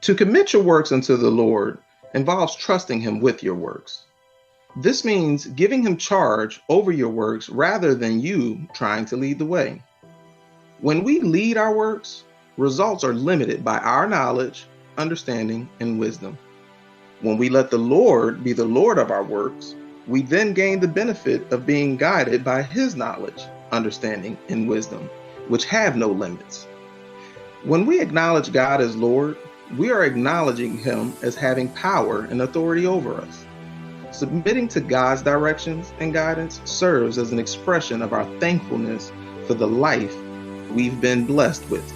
To commit your works unto the Lord involves trusting Him with your works. This means giving Him charge over your works rather than you trying to lead the way. When we lead our works, results are limited by our knowledge, understanding, and wisdom. When we let the Lord be the Lord of our works, we then gain the benefit of being guided by His knowledge, understanding, and wisdom, which have no limits. When we acknowledge God as Lord, we are acknowledging Him as having power and authority over us. Submitting to God's directions and guidance serves as an expression of our thankfulness for the life we've been blessed with.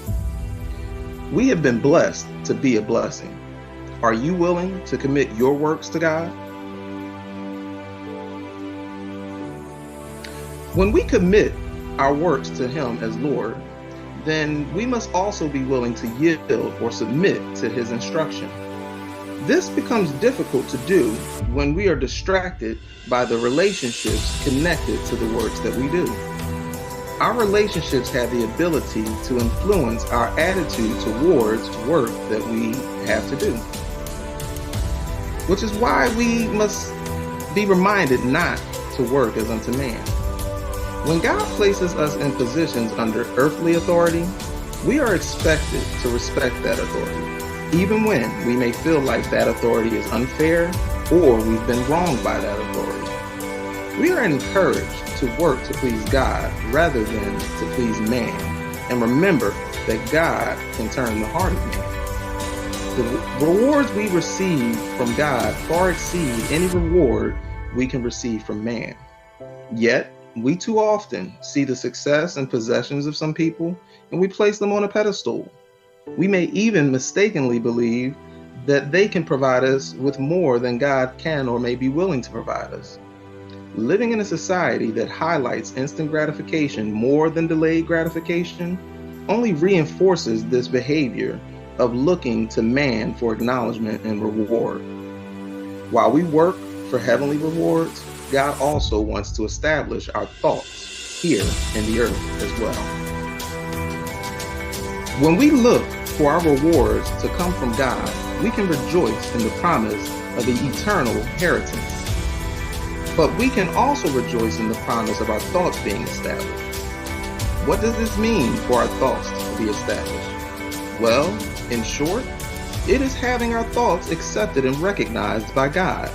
We have been blessed to be a blessing. Are you willing to commit your works to God? When we commit our works to Him as Lord, then we must also be willing to yield or submit to His instruction. This becomes difficult to do when we are distracted by the relationships connected to the works that we do. Our relationships have the ability to influence our attitude towards work that we have to do, which is why we must be reminded not to work as unto man. When God places us in positions under earthly authority, we are expected to respect that authority, even when we may feel like that authority is unfair or we've been wronged by that authority. We are encouraged to work to please God rather than to please man, and remember that God can turn the heart of man. The rewards we receive from God far exceed any reward we can receive from man. Yet, we too often see the success and possessions of some people, and we place them on a pedestal. We may even mistakenly believe that they can provide us with more than God can or may be willing to provide us. Living in a society that highlights instant gratification more than delayed gratification only reinforces this behavior of looking to man for acknowledgement and reward. While we work for heavenly rewards, God also wants to establish our thoughts here in the earth as well. When we look for our rewards to come from God, we can rejoice in the promise of the eternal inheritance. But we can also rejoice in the promise of our thoughts being established. What does this mean for our thoughts to be established? Well, in short, it is having our thoughts accepted and recognized by God.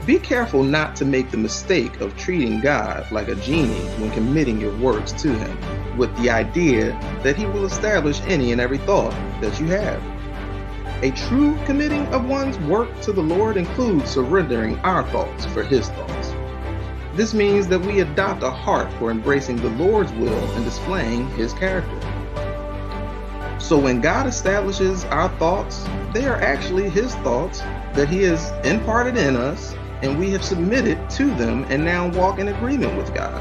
Be careful not to make the mistake of treating God like a genie when committing your works to Him, with the idea that He will establish any and every thought that you have. A true committing of one's work to the Lord includes surrendering our thoughts for His thoughts. This means that we adopt a heart for embracing the Lord's will and displaying His character. So when God establishes our thoughts, they are actually His thoughts that He has imparted in us, and we have submitted to them and now walk in agreement with God.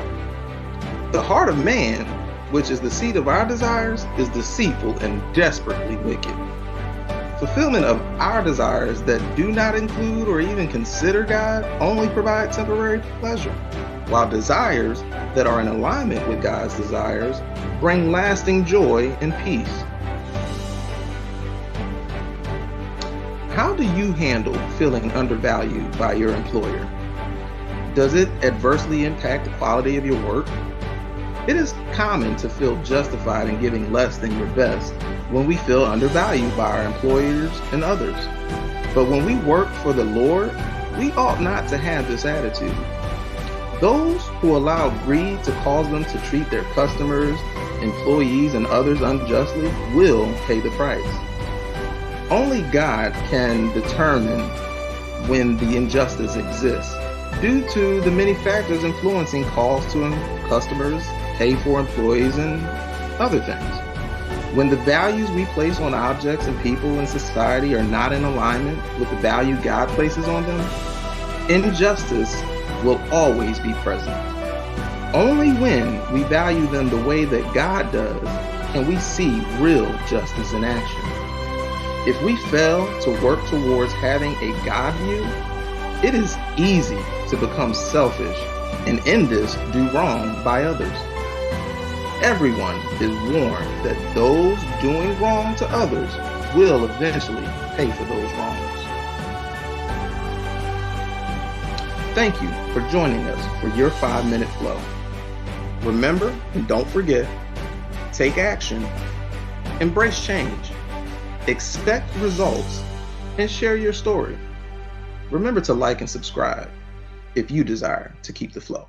The heart of man, which is the seat of our desires, is deceitful and desperately wicked. Fulfillment of our desires that do not include or even consider God only provide temporary pleasure, while desires that are in alignment with God's desires bring lasting joy and peace. How do you handle feeling undervalued by your employer? Does it adversely impact the quality of your work? It is common to feel justified in giving less than your best when we feel undervalued by our employers and others. But when we work for the Lord, we ought not to have this attitude. Those who allow greed to cause them to treat their customers, employees, and others unjustly will pay the price. Only God can determine when the injustice exists due to the many factors influencing costs to customers, pay for employees, and other things. When the values we place on objects and people in society are not in alignment with the value God places on them, injustice will always be present. Only when we value them the way that God does can we see real justice in action. If we fail to work towards having a God view, it is easy to become selfish and in this do wrong by others. Everyone is warned that those doing wrong to others will eventually pay for those wrongs. Thank you for joining us for your 5-minute flow. Remember and don't forget, take action, embrace change, expect results, and share your story. Remember to like and subscribe if you desire to keep the flow.